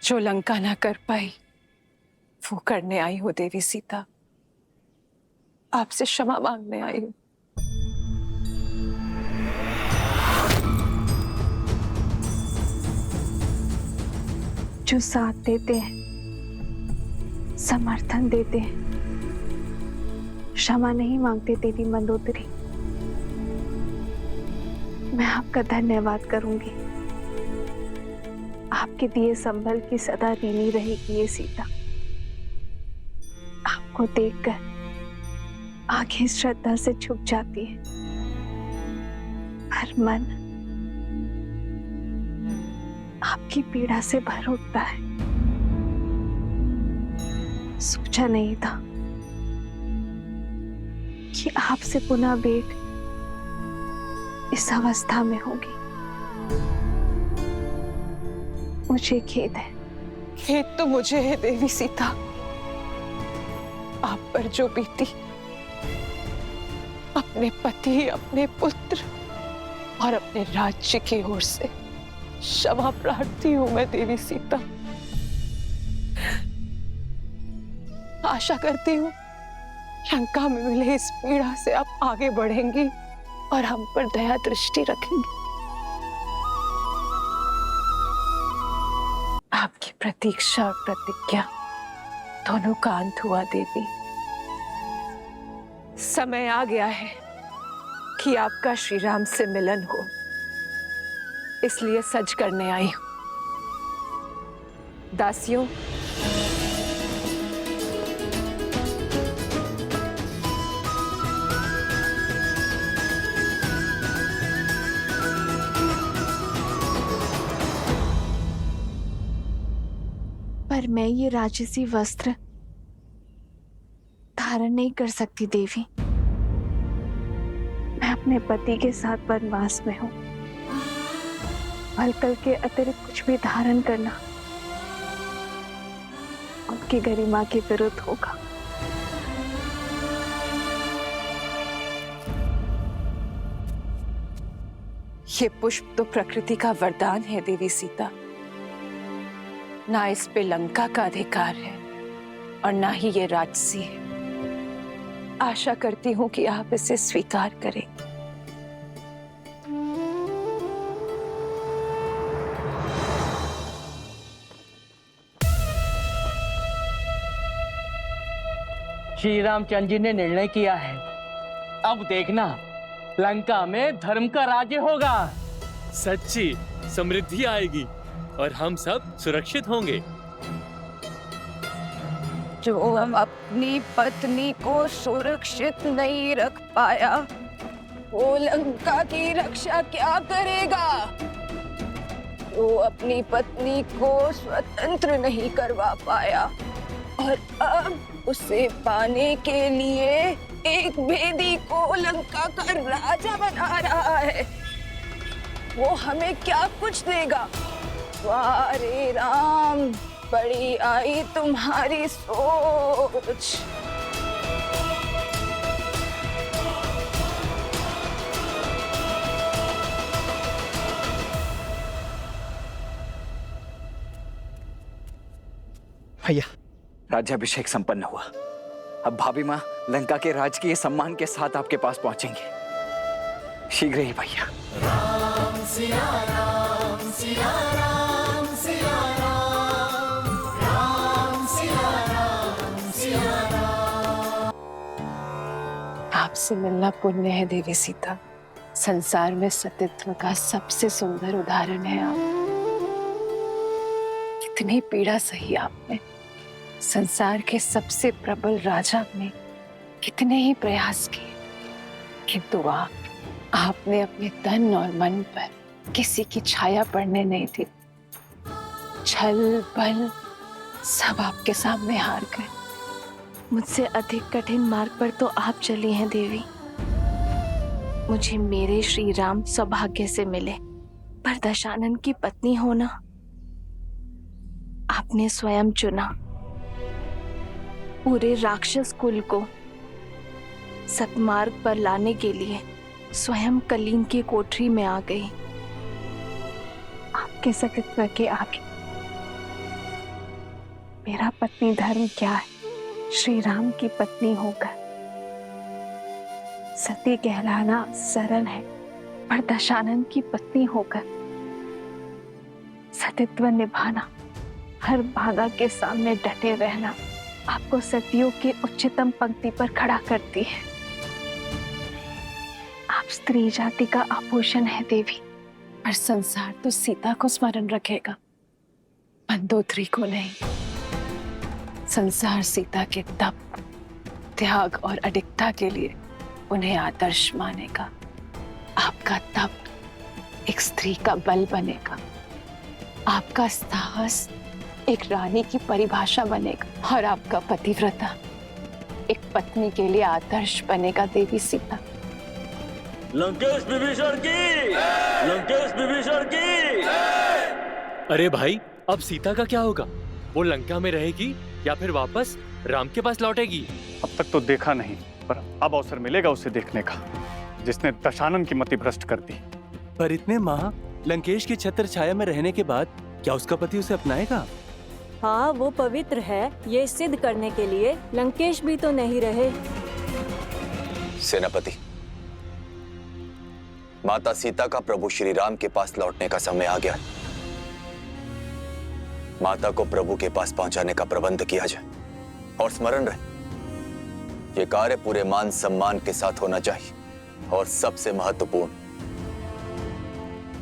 जो लंका ना कर पाई वो करने आई हो देवी सीता। आपसे क्षमा मांगने आई हूं। जो साथ देते हैं, समर्थन देते हैं, क्षमा नहीं मांगते देवी मंदोदरी। मैं आपका धन्यवाद करूंगी। आपके दिए संबल की सदा ऋणी रहेगी ये सीता। आपको देखकर आंखें श्रद्धा से झुक जाती है, पर मन आपकी पीड़ा से भर उठता है। सोचा नहीं था कि आपसे पुनः भेंट इस अवस्था में होगी। मुझे खेद है। खेद तो मुझे है देवी सीता। आप पर जो बीती, अपने पति, अपने पुत्र और अपने राज्य की ओर से क्षमा प्रार्थी हूं मैं देवी सीता। आशा करती हूँ लंका में मिले इस पीड़ा से आप आगे बढ़ेंगी और हम पर दया दृष्टि रखेंगी। आपकी प्रतीक्षा और प्रतिज्ञा दोनों का अंत हुआ देवी। समय आ गया है कि आपका श्री राम से मिलन हो, इसलिए सज करने आई हूं। दासियों, पर मैं ये राजसी वस्त्र धारण नहीं कर सकती देवी। मैं अपने पति के साथ वनवास में हूं। वल्कल के अतिरिक्त कुछ भी धारण करना उनकी गरिमा के विरुद्ध होगा। ये पुष्प तो प्रकृति का वरदान है देवी सीता। ना इस पे लंका का अधिकार है और ना ही ये राजसी है। आशा करती हूं कि आप इसे स्वीकार करें। श्री रामचंद्र जी ने निर्णय किया है, अब देखना लंका में धर्म का राज्य होगा। सच्ची समृद्धि आएगी और हम सब सुरक्षित होंगे। जो अपनी पत्नी को सुरक्षित नहीं रख पाया, वो लंका की रक्षा क्या करेगा? जो अपनी पत्नी को स्वतंत्र नहीं करवा पाया और अब उसे पाने के लिए एक भेदी को लंका का राजा बना रहा है, वो हमें क्या कुछ देगा? वाह रे राम, बड़ी आई तुम्हारी सोच। भैया, राज्याभिषेक संपन्न हुआ। अब भाभी माँ लंका के राजकीय सम्मान के साथ आपके पास पहुंचेंगे। शीघ्र ही भैया। राम सिया राम सिया राम सिया राम, राम सिया राम सिया राम। आपसे मिलना पुण्य है देवी सीता। संसार में सतीत्व का सबसे सुंदर उदाहरण है आप। कितनी पीड़ा सही आपने। संसार के सबसे प्रबल राजा ने कितने ही प्रयास किए, किंतु आपने अपने तन और मन पर किसी की छाया पड़ने नहीं दी। छल बल सब आपके सामने हार गए। मुझसे अधिक कठिन मार्ग पर तो आप चली हैं देवी। मुझे मेरे श्री राम सौभाग्य से मिले, पर दशानन की पत्नी होना आपने स्वयं चुना। पूरे राक्षस कुल को सतमार्ग पर लाने के लिए स्वयं कलीन की कोठरी में आ गई। आपके सतीत्व के आगे मेरा पत्नी धर्म क्या है? श्री राम की पत्नी होकर सती कहलाना सरल है, पर दशानन की पत्नी होकर सतीत्व निभाना, हर बाधा के सामने डटे रहना आपको सतियों के उच्चतम पंक्ति पर खड़ा करती है। आप स्त्री जाति का आभूषण है देवी, पर संसार तो सीता को स्मरण रखेगा, मंदोदरी को नहीं। संसार सीता के तप, त्याग और अडिगता के लिए उन्हें आदर्श मानेगा। आपका तप एक स्त्री का बल बनेगा, आपका साहस एक रानी की परिभाषा बनेगा, और आपका पतिव्रता एक पत्नी के लिए आदर्श बनेगा देवी सीता। लंकेश विभीषण की, लंकेश विभीषण की। अरे भाई, अब सीता का क्या होगा? वो लंका में रहेगी या फिर वापस राम के पास लौटेगी? अब तक तो देखा नहीं, पर अब अवसर मिलेगा उसे देखने का, जिसने दशानन की मति भ्रष्ट कर दी। पर इतने माह लंकेश की छत्र छाया में रहने के बाद क्या उसका पति उसे अपनाएगा? हाँ, वो पवित्र है, ये सिद्ध करने के लिए लंकेश भी तो नहीं रहे। सेनापति, माता सीता का प्रभु श्री राम के पास लौटने का समय आ गया। माता को प्रभु के पास पहुंचाने का प्रबंध किया जाए, और स्मरण रहे, ये कार्य पूरे मान सम्मान के साथ होना चाहिए, और सबसे महत्वपूर्ण,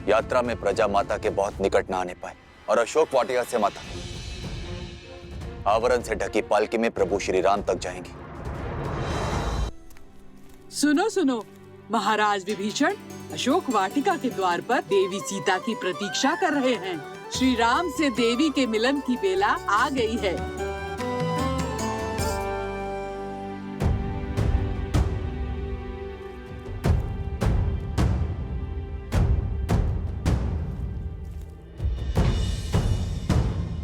यात्रा में प्रजा माता के बहुत निकट न आने पाए, और अशोक वाटिका से माता आवरण से ढकी पालकी में प्रभु श्री राम तक जाएंगी। सुनो सुनो, महाराज विभीषण अशोक वाटिका के द्वार पर देवी सीता की प्रतीक्षा कर रहे हैं। श्री राम से देवी के मिलन की बेला आ गई है।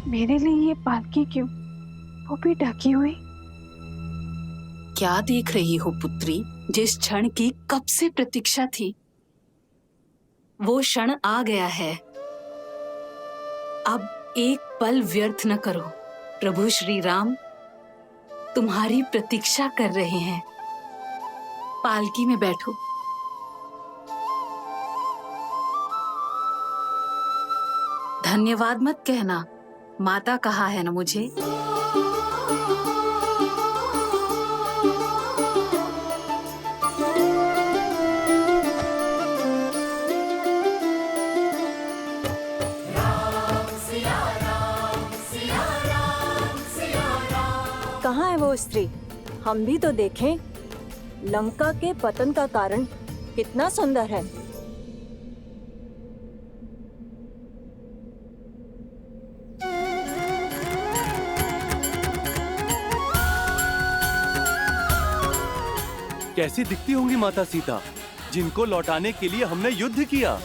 मेरे लिए ये पालकी क्यों, वो भी ढकी हुई? क्या देख रही हो पुत्री? जिस क्षण की कब से प्रतीक्षा थी, वो क्षण आ गया है। अब एक पल व्यर्थ न करो। प्रभु श्री राम तुम्हारी प्रतीक्षा कर रहे हैं। पालकी में बैठो। धन्यवाद मत कहना, माता कहा है ना मुझे। कहाँ है वो स्त्री? हम भी तो देखें। लंका के पतन का कारण कितना सुंदर है। कैसी दिखती होंगी माता सीता, जिनको लौटाने के लिए हमने युद्ध किया।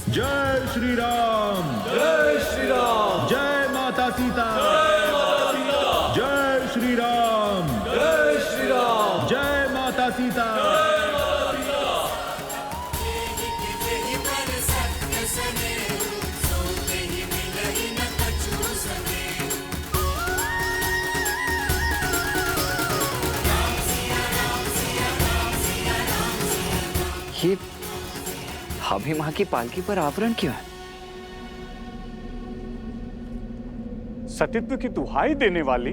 जय श्री राम, जय श्री राम, जय माता सीता, जय माता सीता, जय श्री राम, जय श्री राम, जय माता सीता, जय माता सीता। ये भाभी माँ की पालकी पर आवरण क्यों है? सतीत्व की दुहाई देने वाली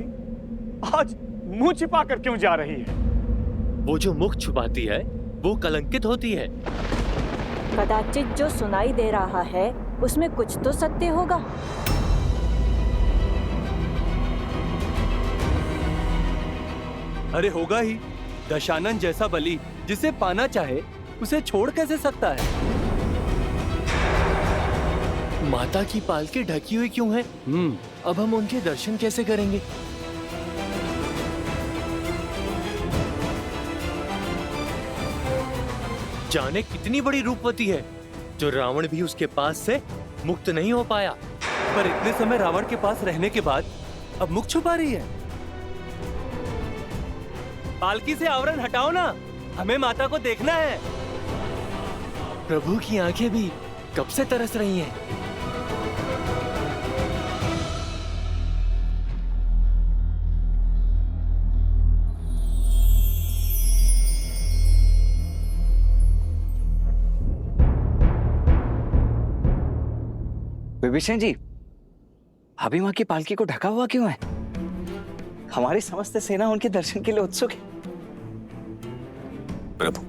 आज मुंह छिपा कर क्यों जा रही है? वो जो मुख छुपाती है वो कलंकित होती है। कदाचित जो सुनाई दे रहा है उसमें कुछ तो सत्य होगा। अरे होगा ही। दशानन जैसा बलि जिसे पाना चाहे उसे छोड़ कैसे सकता है? माता की पालकी ढकी हुई क्यों है? अब हम उनके दर्शन कैसे करेंगे? जाने कितनी बड़ी रूपवती है, जो रावण भी उसके पास से मुक्त नहीं हो पाया। पर इतने समय रावण के पास रहने के बाद अब मुख छुपा रही है। पालकी से आवरण हटाओ ना, हमें माता को देखना है। प्रभु की आंखें भी कब से तरस रही हैं। विभीषण जी, भाभी माँ की पालकी को ढका हुआ क्यों है? हमारी समस्त सेना उनके दर्शन के लिए उत्सुक है। प्रभु,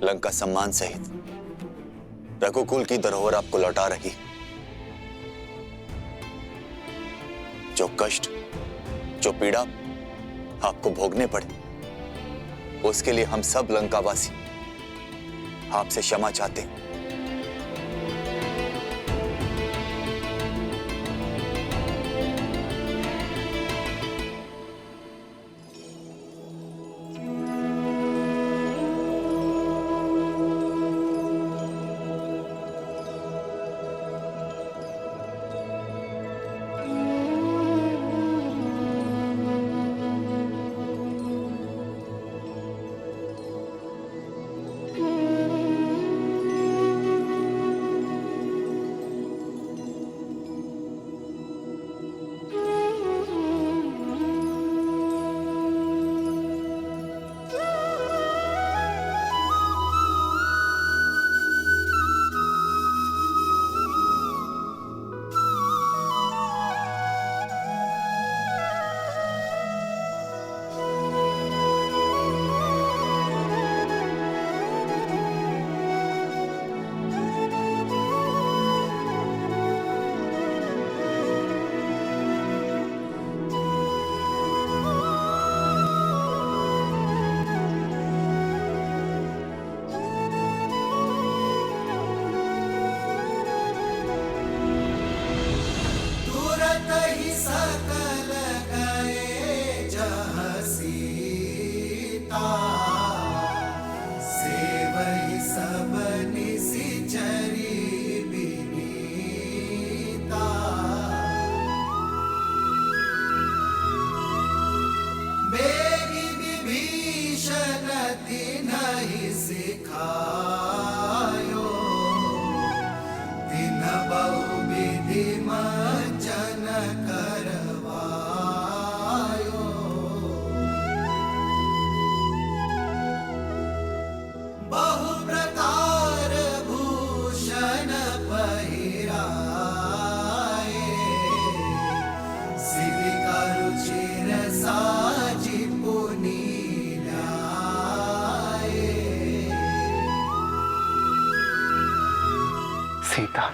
लंका सम्मान सहित रघुकुल की धरोहर आपको लौटा रही। जो कष्ट, जो पीड़ा आपको भोगने पड़े, उसके लिए हम सब लंकावासी आपसे क्षमा चाहते हैं। सीता,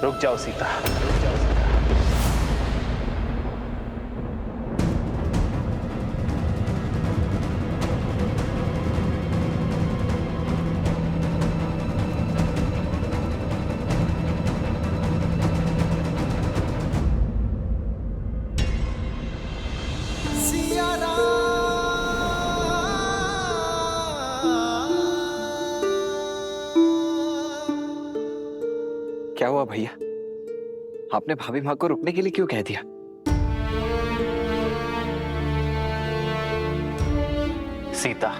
रुक जाओ सीता, रुक जाओ सीता। क्या हुआ भैया? आपने भाभी माँ को रुकने के लिए क्यों कह दिया? सीता,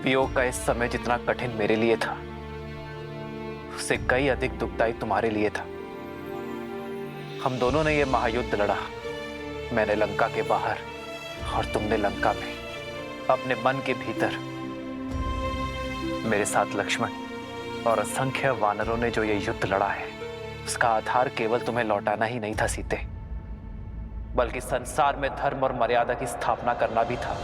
वियोग का इस समय जितना कठिन मेरे लिए था, उससे कई अधिक दुखदायी तुम्हारे लिए था। हम दोनों ने यह महायुद्ध लड़ा, मैंने लंका के बाहर और तुमने लंका में। अपने मन के भीतर मेरे साथ लक्ष्मण और असंख्य वानरों ने जो ये युद्ध लड़ा है, उसका आधार केवल तुम्हें लौटाना ही नहीं था सीते, बल्कि संसार में धर्म और मर्यादा की स्थापना करना भी था।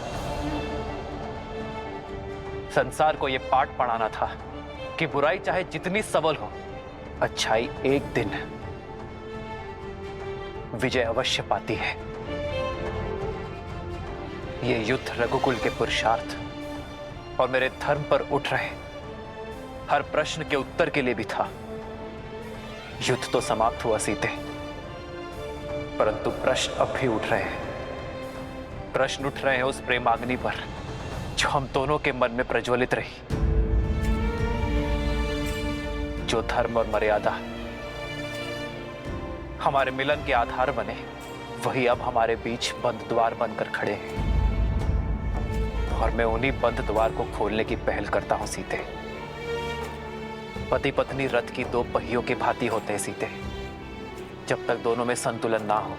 संसार को यह पाठ पढ़ाना था कि बुराई चाहे जितनी सबल हो, अच्छाई एक दिन विजय अवश्य पाती है। ये युद्ध रघुकुल के पुरुषार्थ और मेरे धर्म पर उठ रहे हर प्रश्न के उत्तर के लिए भी था। युद्ध तो समाप्त हुआ सीते, परंतु प्रश्न अब भी उठ रहे हैं। प्रश्न उठ रहे हैं उस प्रेमाग्नि पर जो हम दोनों के मन में प्रज्वलित रही। जो धर्म और मर्यादा हमारे मिलन के आधार बने, वही अब हमारे बीच बंद द्वार बनकर खड़े हैं। और मैं उन्हीं बंद द्वार को खोलने की पहल करता हूं सीते। पति पत्नी रथ की दो पहियों के भांति होते हैं सीते। जब तक दोनों में संतुलन ना हो,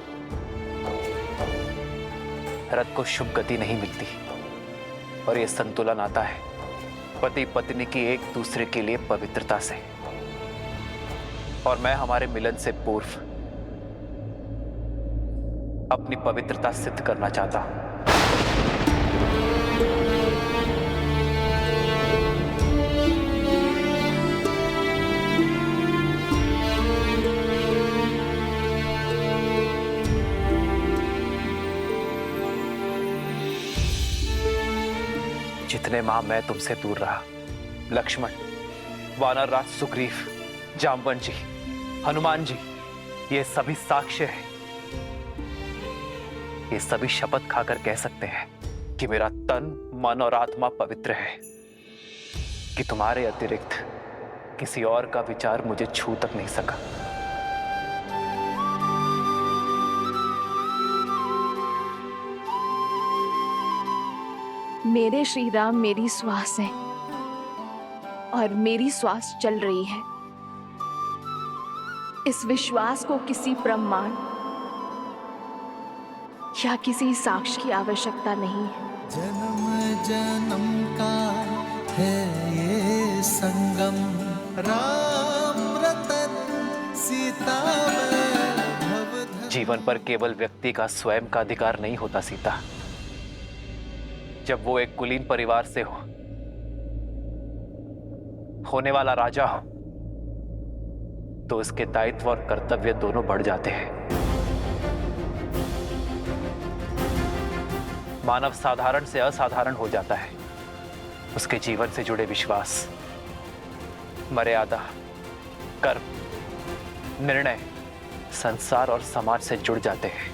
रथ को शुभ गति नहीं मिलती। और यह संतुलन आता है पति पत्नी की एक दूसरे के लिए पवित्रता से। और मैं हमारे मिलन से पूर्व अपनी पवित्रता सिद्ध करना चाहता हूं। जितने माह मैं तुमसे दूर रहा, लक्ष्मण, वानर राज सुग्रीव, जामवंत जी, हनुमान जी, ये सभी साक्ष्य हैं। ये सभी शपथ खाकर कह सकते हैं कि मेरा तन, मन और आत्मा पवित्र है, कि तुम्हारे अतिरिक्त किसी और का विचार मुझे छू तक नहीं सका। मेरे श्री राम मेरी श्वास है और मेरी श्वास चल रही है। इस विश्वास को किसी प्रमाण या किसी साक्ष्य की आवश्यकता नहीं है। जन्म जन्म का है ये संगम, राम रतन सीता वैभव। जीवन पर केवल व्यक्ति का स्वयं का अधिकार नहीं होता सीता। जब वो एक कुलीन परिवार से होने वाला राजा हो, तो उसके दायित्व और कर्तव्य दोनों बढ़ जाते हैं। मानव साधारण से असाधारण हो जाता है। उसके जीवन से जुड़े विश्वास, मर्यादा, कर्म, निर्णय संसार और समाज से जुड़ जाते हैं।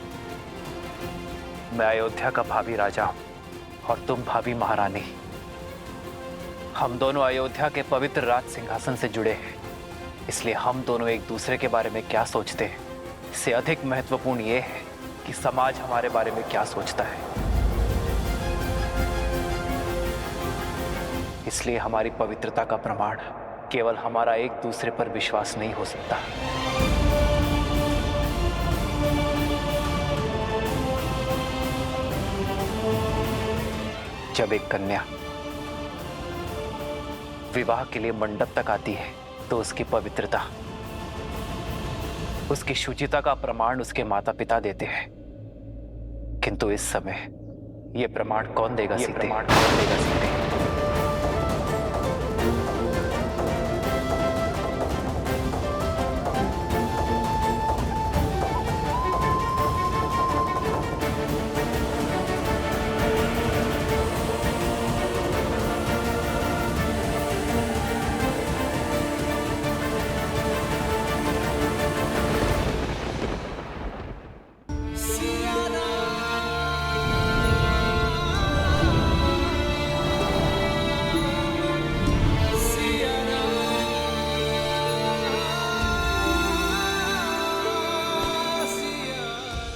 मैं अयोध्या का भावी राजा हूं और तुम भावी महारानी। हम दोनों अयोध्या के पवित्र राज सिंहासन से जुड़े हैं। इसलिए हम दोनों एक दूसरे के बारे में क्या सोचते हैं, इससे अधिक महत्वपूर्ण यह है कि समाज हमारे बारे में क्या सोचता है। इसलिए हमारी पवित्रता का प्रमाण केवल हमारा एक दूसरे पर विश्वास नहीं हो सकता। जब एक कन्या विवाह के लिए मंडप तक आती है, तो उसकी पवित्रता, उसकी शुचिता का प्रमाण उसके माता पिता देते हैं। किंतु इस समय यह प्रमाण कौन देगा सीते?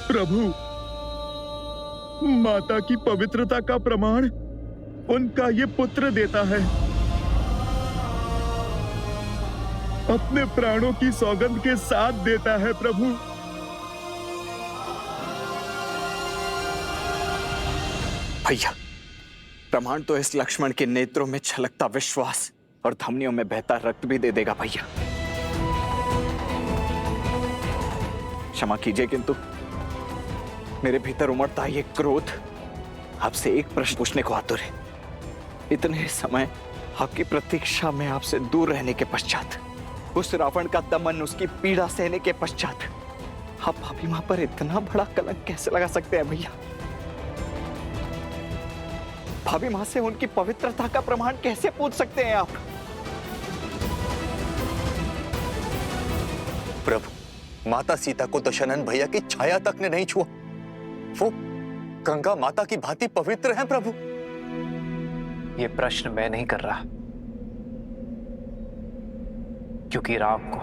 प्रभु, माता की पवित्रता का प्रमाण उनका ये पुत्र देता है। अपने प्राणों की सौगंध के साथ देता है प्रभु। भैया, प्रमाण तो इस लक्ष्मण के नेत्रों में छलकता विश्वास और धमनियों में बहता रक्त भी दे देगा भैया। क्षमा कीजिए, किंतु मेरे भीतर उमड़ता ये क्रोध आपसे एक प्रश्न पूछने को आतुर है। इतने समय आपकी प्रतीक्षा में आपसे दूर रहने के पश्चात, उस रावण का दमन, उसकी पीड़ा सहने के पश्चात, आप भाभी माँ पर इतना बड़ा कलंक कैसे लगा सकते हैं भैया? भाभी माँ से उनकी पवित्रता का प्रमाण कैसे पूछ सकते हैं आप? प्रभु, माता सीता को दशानन भैया की छाया तक ने नहीं छुआ। वो गंगा माता की भांति पवित्र हैं प्रभु। ये प्रश्न मैं नहीं कर रहा, क्योंकि राम को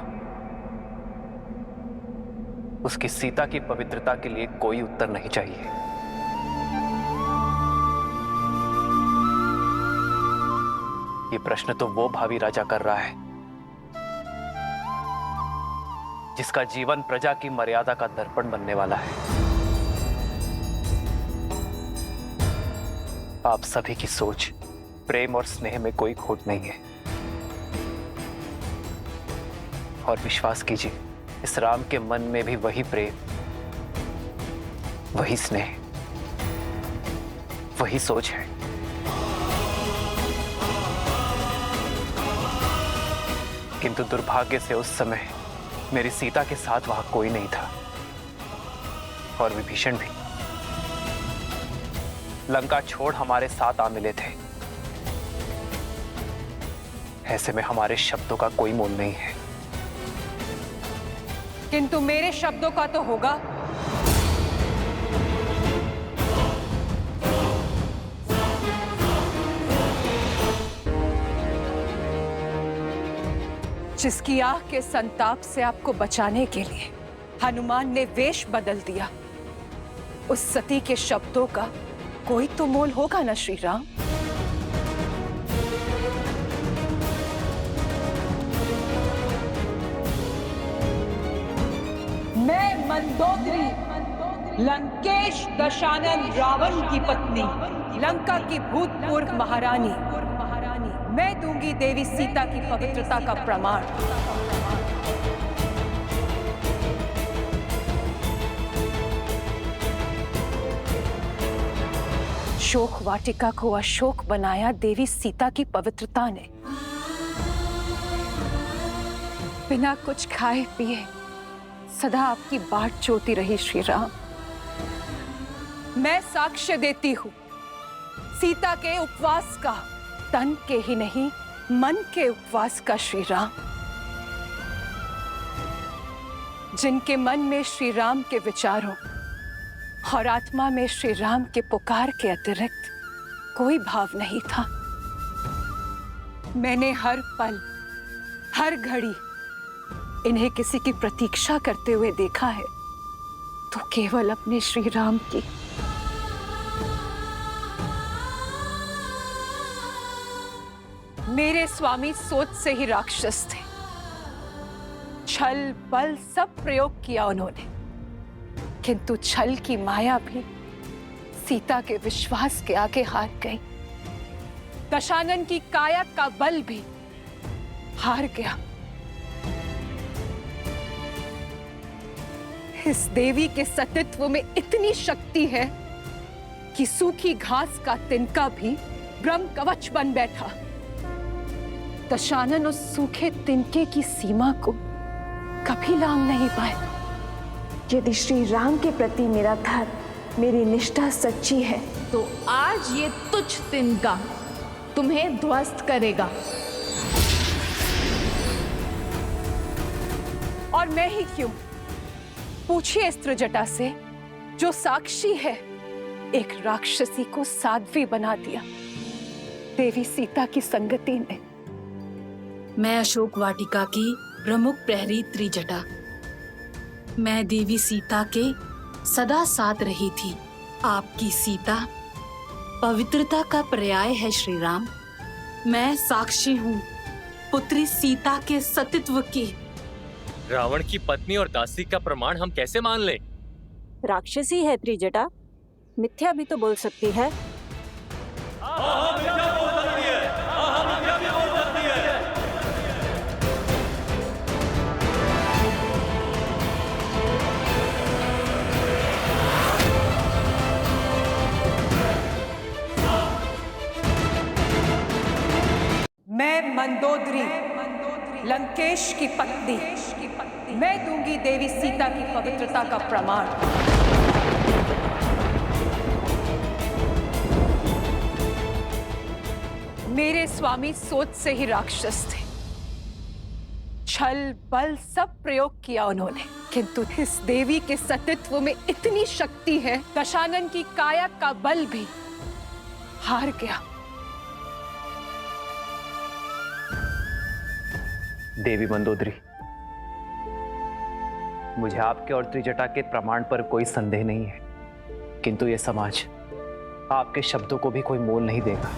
उसकी सीता की पवित्रता के लिए कोई उत्तर नहीं चाहिए। ये प्रश्न तो वो भावी राजा कर रहा है जिसका जीवन प्रजा की मर्यादा का दर्पण बनने वाला है। आप सभी की सोच, प्रेम और स्नेह में कोई खोट नहीं है। और विश्वास कीजिए, इस राम के मन में भी वही प्रेम, वही स्नेह, वही सोच है। किंतु दुर्भाग्य से उस समय मेरी सीता के साथ वहां कोई नहीं था, और विभीषण भी लंका छोड़ हमारे साथ आ मिले थे। ऐसे में हमारे शब्दों का कोई मोल नहीं है। किंतु मेरे शब्दों का तो होगा। जिसकी आह के संताप से आपको बचाने के लिए हनुमान ने वेश बदल दिया, उस सती के शब्दों का कोई तो मोल होगा ना श्री राम? मैं मंदोदरी, लंकेश दशानन रावण की पत्नी, लंका की भूतपूर्व महारानी, मैं दूंगी देवी सीता की पवित्रता का प्रमाण। शोक वाटिका को अशोक बनाया देवी सीता की पवित्रता ने। बिना कुछ खाए पिए सदा आपकी बाट जोती रही श्री राम। मैं साक्ष्य देती हूं सीता के उपवास का, तन के ही नहीं मन के उपवास का श्री राम। जिनके मन में श्री राम के विचारों और आत्मा में श्री राम के पुकार के अतिरिक्त कोई भाव नहीं था। मैंने हर पल, हर घड़ी इन्हें किसी की प्रतीक्षा करते हुए देखा है, तो केवल अपने श्री राम की। मेरे स्वामी सोच से ही राक्षस थे। छल बल सब प्रयोग किया उन्होंने, किंतु छल की माया भी सीता के विश्वास के आगे हार गई। दशानन की काया का बल भी हार गया। इस देवी के सतीत्व में इतनी शक्ति है कि सूखी घास का तिनका भी ब्रह्म कवच बन बैठा। दशानन उस सूखे तिनके की सीमा को कभी लांघ नहीं पाए। यदि श्री राम के प्रति मेरा धर्म, मेरी निष्ठा सच्ची है, तो आज ये तुच्छ तिनका तुम्हें ध्वस्त करेगा। और मैं ही क्यों? पूछिए इस त्रिजटा से, जो साक्षी है, एक राक्षसी को साध्वी बना दिया देवी सीता की संगति ने। मैं अशोक वाटिका की प्रमुख प्रहरी त्रिजटा, मैं देवी सीता के सदा साथ रही थी। आपकी सीता पवित्रता का पर्याय है श्री राम। मैं साक्षी हूँ पुत्री सीता के सतीत्व की। रावण की पत्नी और दासी का प्रमाण हम कैसे मान लें? राक्षसी है त्रिजटा, मिथ्या भी तो बोल सकती है। मैं मंदोदरी, लंकेश की पत्नी, मैं दूंगी देवी सीता की पवित्रता का प्रमाण। मेरे स्वामी सोच से ही राक्षस थे। छल बल सब प्रयोग किया उन्होंने, किंतु इस देवी के सतीत्व में इतनी शक्ति है, दशानन की काया का बल भी हार गया। देवी मंदोदरी, मुझे आपके और त्रिजटा के प्रमाण पर कोई संदेह नहीं है, किंतु यह समाज आपके शब्दों को भी कोई मोल नहीं देगा,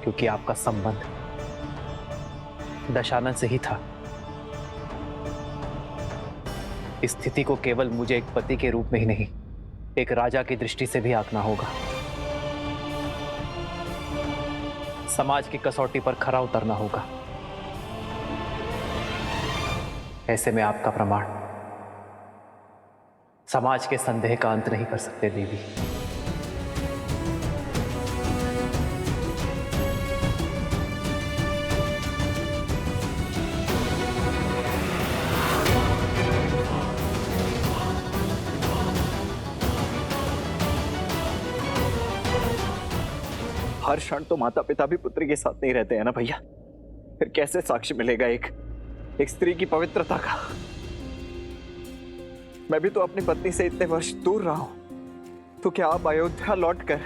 क्योंकि आपका संबंध दशानन से ही था। इस स्थिति को केवल मुझे एक पति के रूप में ही नहीं, एक राजा की दृष्टि से भी आंकना होगा। समाज की कसौटी पर खरा उतरना होगा। ऐसे में आपका प्रमाण समाज के संदेह का अंत नहीं कर सकते देवी। हर क्षण तो माता पिता भी पुत्री के साथ नहीं रहते हैं ना भैया, फिर कैसे साक्ष्य मिलेगा एक स्त्री की पवित्रता का? मैं भी तो अपनी पत्नी से इतने वर्ष दूर रहा हूं, तो क्या आप अयोध्या लौटकर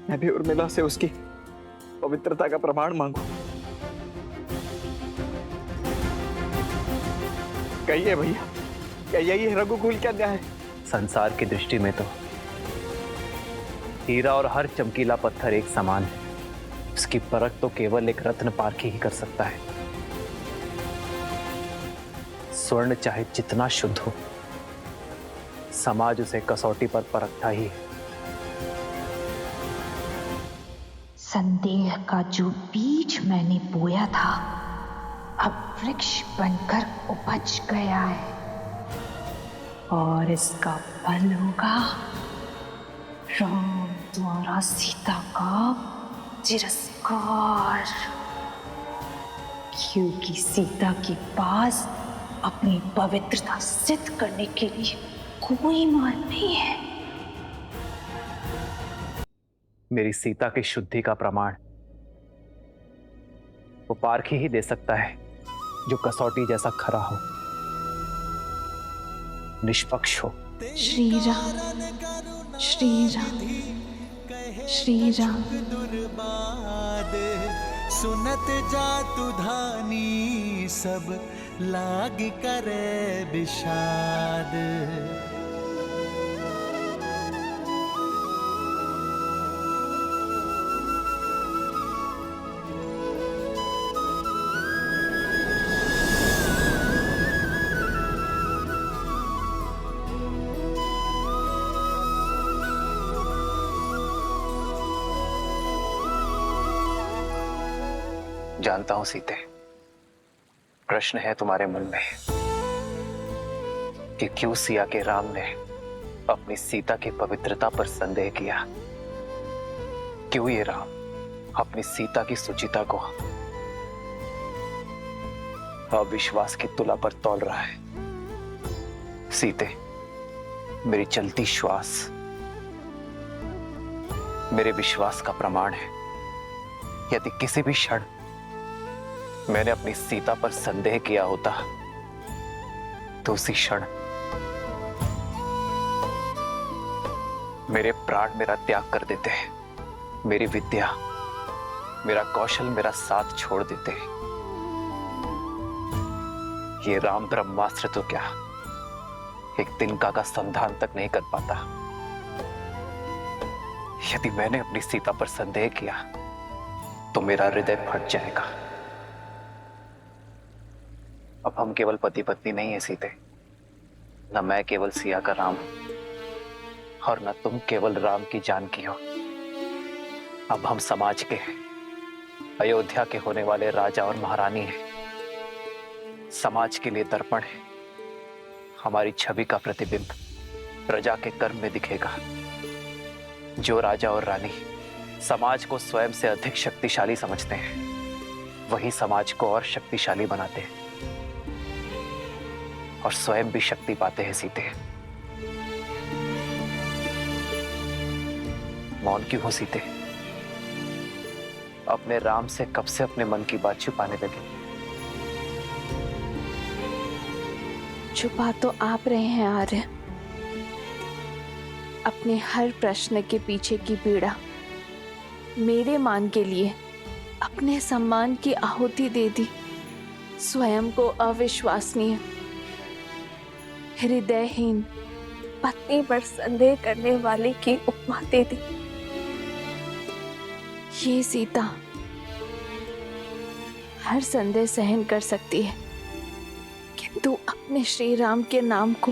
मैं भी उर्मिला से उसकी पवित्रता का प्रमाण मांगू? कहिए भैया, क्या यही है रघुकुल का न्याय? संसार की दृष्टि में तो हीरा और हर चमकीला पत्थर एक समान है। उसकी परख तो केवल एक रत्न पारखी ही कर सकता है। स्वर्ण चाहे जितना शुद्ध हो, समाज उसे कसौटी पर परखता ही है। संदेह का जो बीज मैंने बोया था, अब वृक्ष बनकर उपज गया है, और इसका फल होगा राम द्वारा सीता का तिरस्कार, क्योंकि सीता के पास अपनी पवित्रता सिद्ध करने के लिए कोई मार्ग नहीं है। मेरी सीता की शुद्धि का प्रमाण वो पारखी ही दे सकता है, जो कसौटी जैसा खरा हो, निष्पक्ष हो। श्री राम, श्री राम, श्री राम। सुनत जातु धानी सब लाग करे विषाद। जानता हूं सीते, प्रश्न है तुम्हारे मन में कि क्यों सिया के राम ने अपनी सीता की पवित्रता पर संदेह किया। क्यों ये राम अपनी सीता की सुचिता को अविश्वास की तुला पर तौल रहा है। सीते, मेरी चलती श्वास मेरे विश्वास का प्रमाण है। यदि किसी भी क्षण मैंने अपनी सीता पर संदेह किया होता, तो उसी क्षण मेरे प्राण मेरा त्याग कर देते हैं, मेरी विद्या, मेरा कौशल, मेरा साथ छोड़ देते हैं। ये राम ब्रह्मास्त्र तो क्या एक तिनका का संधान तक नहीं कर पाता। यदि मैंने अपनी सीता पर संदेह किया तो मेरा हृदय फट जाएगा। अब हम केवल पति पत्नी नहीं है सीते, न मैं केवल सिया का राम और न तुम केवल राम की जानकी हो। अब हम समाज के, अयोध्या के होने वाले राजा और महारानी हैं। समाज के लिए दर्पण है। हमारी छवि का प्रतिबिंब प्रजा के कर्म में दिखेगा। जो राजा और रानी समाज को स्वयं से अधिक शक्तिशाली समझते हैं, वही समाज को और शक्तिशाली बनाते हैं। और स्वयं भी शक्ति पाते हैं सीते। मौन क्यों हो सीते? अपने राम से कब से अपने मन की बात छुपाने लगे? छुपा तो आप रहे हैं आर्य। अपने हर प्रश्न के पीछे की पीड़ा मेरे मान के लिए अपने सम्मान की आहुति दे दी। स्वयं को अविश्वसनीय, हृदयहीन पत्नी पर संदेह करने वाले की उपमा दे दी। ये सीता हर संदेह सहन कर सकती है, किंतु अपने श्री राम के नाम को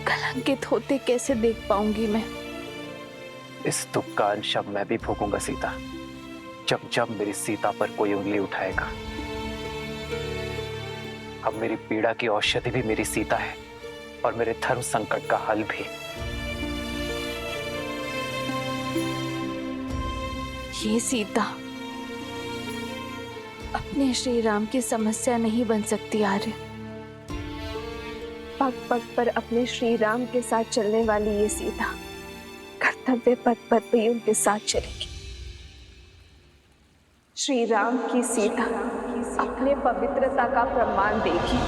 कलंकित होते कैसे देख पाऊंगी मैं? इस दुख का अंश अब मैं भी भोगूंगा सीता, जब जब मेरी सीता पर कोई उंगली उठाएगा। अब मेरी पीड़ा की औषधि भी मेरी सीता है और मेरे धर्म संकट का हल भी। ये सीता अपने श्री राम की समस्या नहीं बन सकती आर्य। पग पग पर अपने श्री राम के साथ चलने वाली ये सीता कर्तव्य पथ पर भी उनके साथ चलेगी। श्री राम की सीता अपने पवित्रता का प्रमाण देगी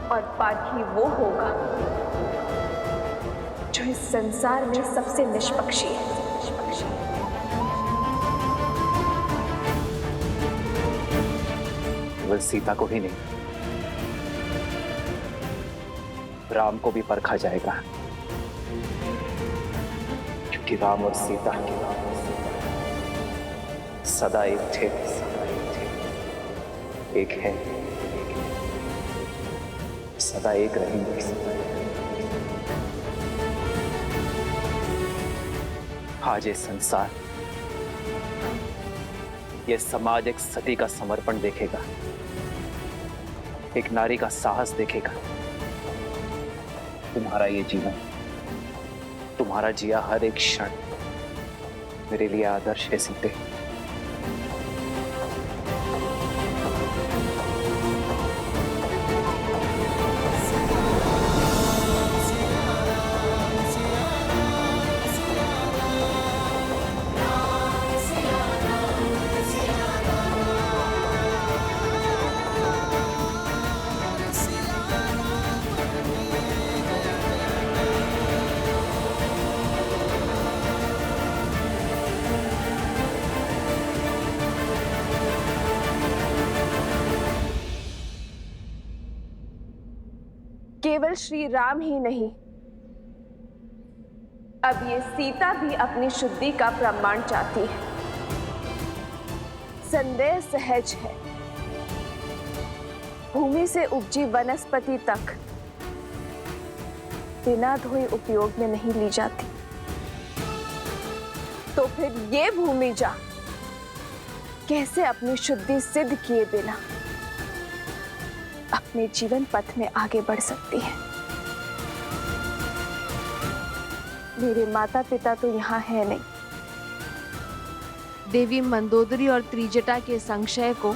और पाठी वो होगा जो इस संसार में सबसे निष्पक्षी है। केवल सीता को ही नहीं, राम को भी परखा जाएगा, क्योंकि राम और सीता सदा एक थे, एक है, सदा एक रहेंगे। आज ये संसार, ये समाज एक सती का समर्पण देखेगा, एक नारी का साहस देखेगा। तुम्हारा ये जीवन, तुम्हारा जिया हर एक क्षण मेरे लिए आदर्श है सीते। केवल श्री राम ही नहीं, अब ये सीता भी अपनी शुद्धि का प्रमाण चाहती है। संदेह सहज है, भूमि से उपजी वनस्पति तक बिना धोए उपयोग में नहीं ली जाती, तो फिर ये भूमि जा कैसे अपनी शुद्धि सिद्ध किए बिना अपने जीवन पथ में आगे बढ़ सकती है? मेरे माता पिता तो यहाँ है नहीं। देवी मंदोदरी और त्रिजटा के संशय को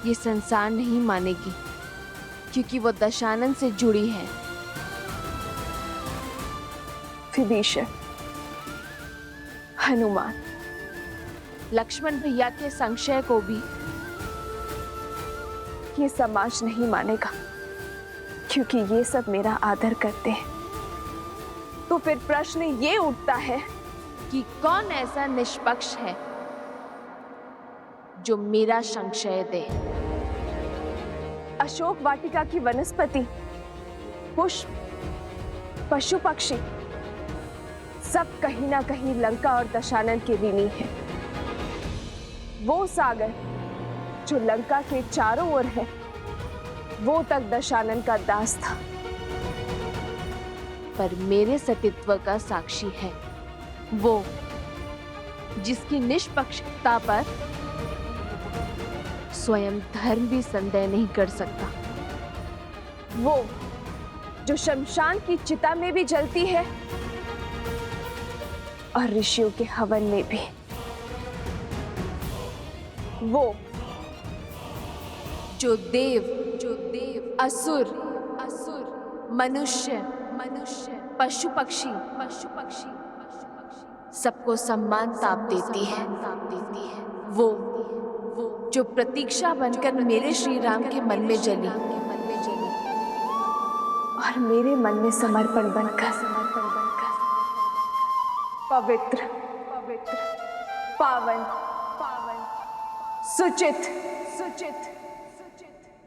ये संसार नहीं मानेगी, क्योंकि वो दशानन से जुड़ी है। विभीषण, हनुमान, लक्ष्मण भैया के संशय को भी ये समाज नहीं मानेगा, क्योंकि ये सब मेरा आदर करते हैं। तो फिर प्रश्न ये उठता है कि कौन ऐसा निष्पक्ष है जो मेरा संशय दे? अशोक वाटिका की वनस्पति, पुष्प, पशु पक्षी सब कहीं ना कहीं लंका और दशानन के ऋणी है। वो सागर जो लंका के चारों ओर है, वो तक दशानन का दास था। पर मेरे सतीत्व का साक्षी है वो, जिसकी निष्पक्षता पर स्वयं धर्म भी संदेह नहीं कर सकता। वो जो शमशान की चिता में भी जलती है और ऋषियों के हवन में भी। वो जो देव असुर मनुष्य पशु पक्षी सबको सम्मान ताप देती है। वो जो प्रतीक्षा बनकर मेरे श्री राम के मन में जली और मेरे मन में समर्पण बनकर पवित्र पावन सुचित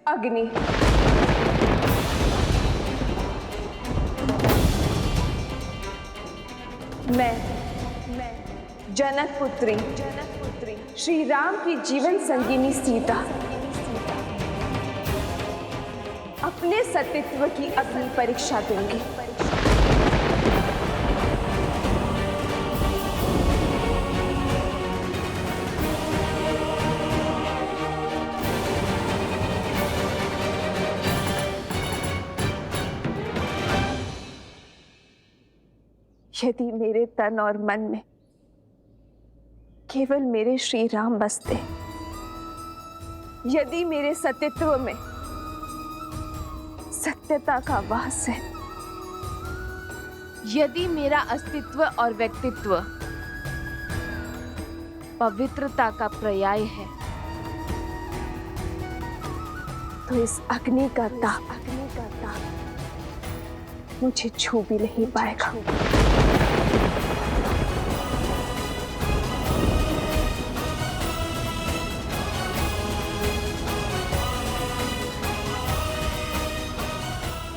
अग्नि मैं जनक पुत्री श्री राम की जीवन संगिनी सीता अपने सतीत्व की अपनी परीक्षा दूंगी। यदि मेरे तन और मन में केवल मेरे श्री राम बसते, यदि मेरे सतीत्व में सत्यता का वास है, यदि मेरा अस्तित्व और व्यक्तित्व पवित्रता का पर्याय है, तो इस अग्नि का ताप मुझे छू भी नहीं पाएगा।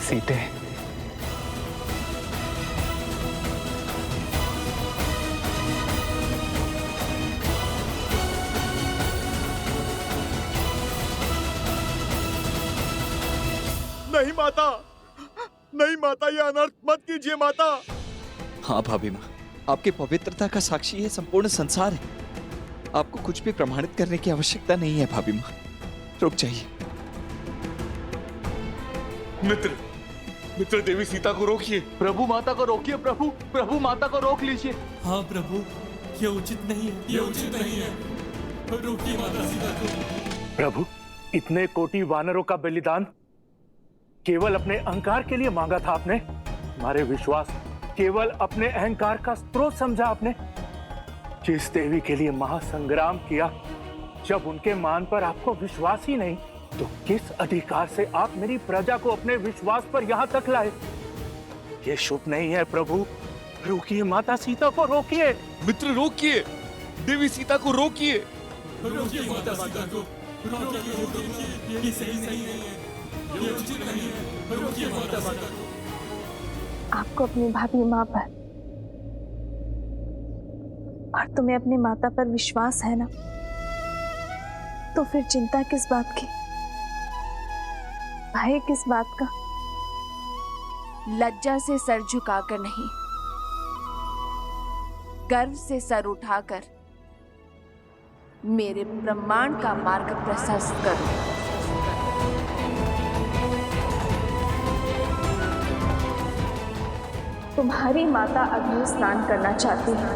सीते, नहीं माता, नहीं माता, ये अनर्थ मत कीजिए माता। हाँ भाभी माँ, आपकी पवित्रता का साक्षी है संपूर्ण संसार है। आपको कुछ भी प्रमाणित करने की आवश्यकता नहीं है भाभी माँ, रुक जाइए। मित्र देवी सीता को रोकिए। प्रभु माता को रोकिए। प्रभु माता को रोक लीजिए। हाँ प्रभु, ये उचित नहीं है, ये उचित नहीं है। रोकिए माता सीता को। प्रभु, इतने कोटि वानरों का बलिदान केवल अपने अहंकार के लिए मांगा था आपने? हमारे विश्वास केवल अपने अहंकार का स्रोत समझा आपने? जिस देवी के लिए महासंग्राम किया, जब उनके मान पर आपको विश्वास ही नहीं, तो किस अधिकार से आप मेरी प्रजा को अपने विश्वास पर यहाँ तक लाए? ये शुभ नहीं है प्रभु। रोकिए माता सीता को, रोकिए। मित्र रोकिए, देवी सीता को रोकिए। रोकिए माता सीता को, रोकिए, ये सही नहीं है, ये उचित नहीं है। रोकिए माता सीता को। आपको अपनी भाभी माँ पर और तुम्हें अपने माता पर विश्वास है ना, तो फिर चिंता किस बात की, भय किस बात का? लज्जा से सर झुकाकर नहीं, गर्व से सर उठाकर मेरे ब्रह्मांड का मार्ग प्रशस्त करो। तुम्हारी माता अग्नि स्नान करना चाहती है,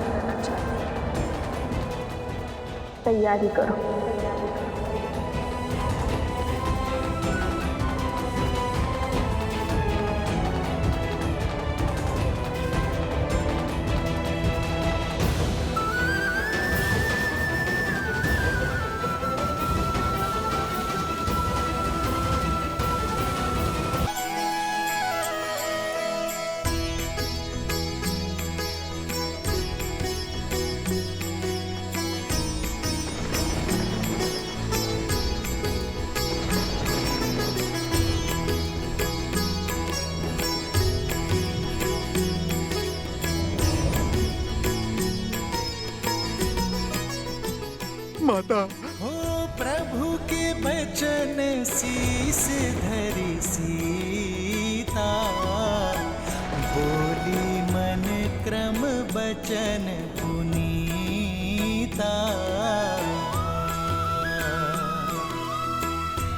तैयारी करो। माता। हो प्रभु के बचन शीस धरी सीता, बोली मन क्रम बचन पुनीता।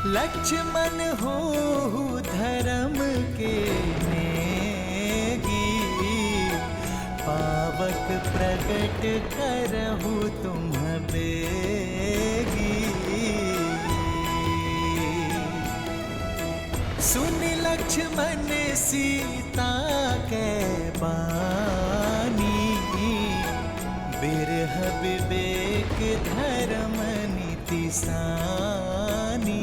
लक्ष्मण हो धर्म के नेगी, पावक प्रगट करहु तुम बेगी। सुन लक्ष्मण सीता के बानी, बिरह विवेक धर्म नीति सानी।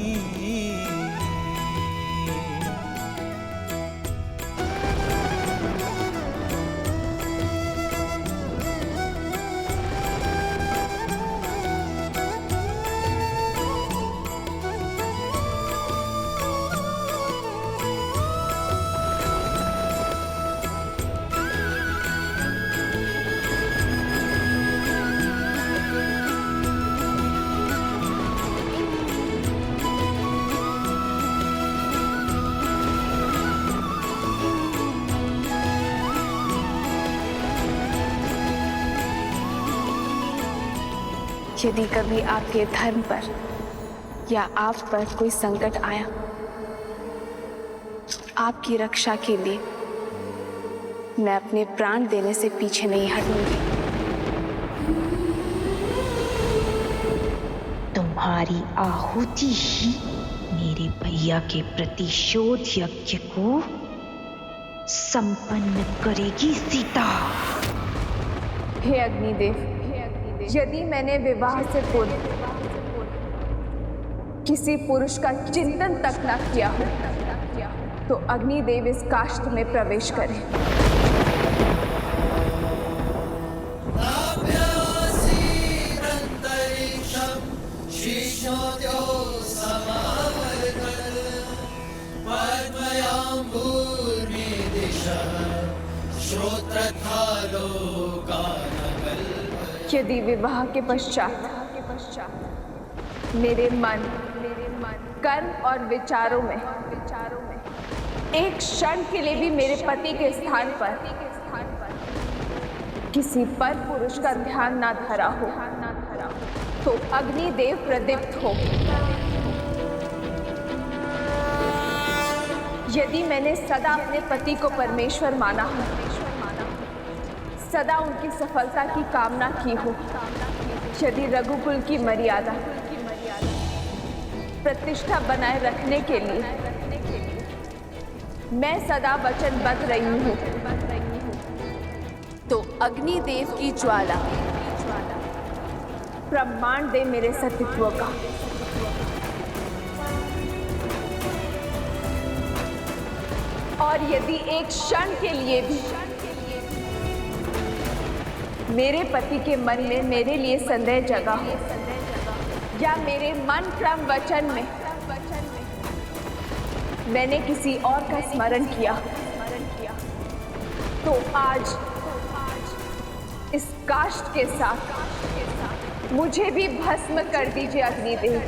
यदि कभी आपके धर्म पर या आप पर कोई संकट आया, आपकी रक्षा के लिए मैं अपने प्राण देने से पीछे नहीं हटूंगी। तुम्हारी आहुति ही मेरे भैया के प्रतिशोध यज्ञ को संपन्न करेगी सीता। हे अग्निदेव, यदि मैंने विवाह से पूर्व किसी पुरुष का चिंतन तक न किया हो, तो अग्निदेव इस काष्ठ में प्रवेश करें। यदि विवाह के पश्चात मेरे मन, कर्म और विचारों में एक क्षण के लिए भी मेरे पति के स्थान पर किसी पर पुरुष का ध्यान ना धरा हो, तो अग्निदेव प्रदीप्त हो। यदि मैंने सदा अपने पति को परमेश्वर माना हो, सदा उनकी सफलता की कामना की हो, यदि रघुकुल की मर्यादा प्रतिष्ठा बनाए रखने के लिए मैं सदा वचनबद्ध रही हूँ, तो अग्निदेव की ज्वाला प्रमाण दे मेरे सतीत्व का। और यदि एक क्षण के लिए भी मेरे पति के मन में मेरे लिए संदेह जगा हो, या मेरे मन क्रम वचन में मैंने किसी और का स्मरण किया, तो आज इस काष्ठ के साथ मुझे भी भस्म कर दीजिए अग्निदेव।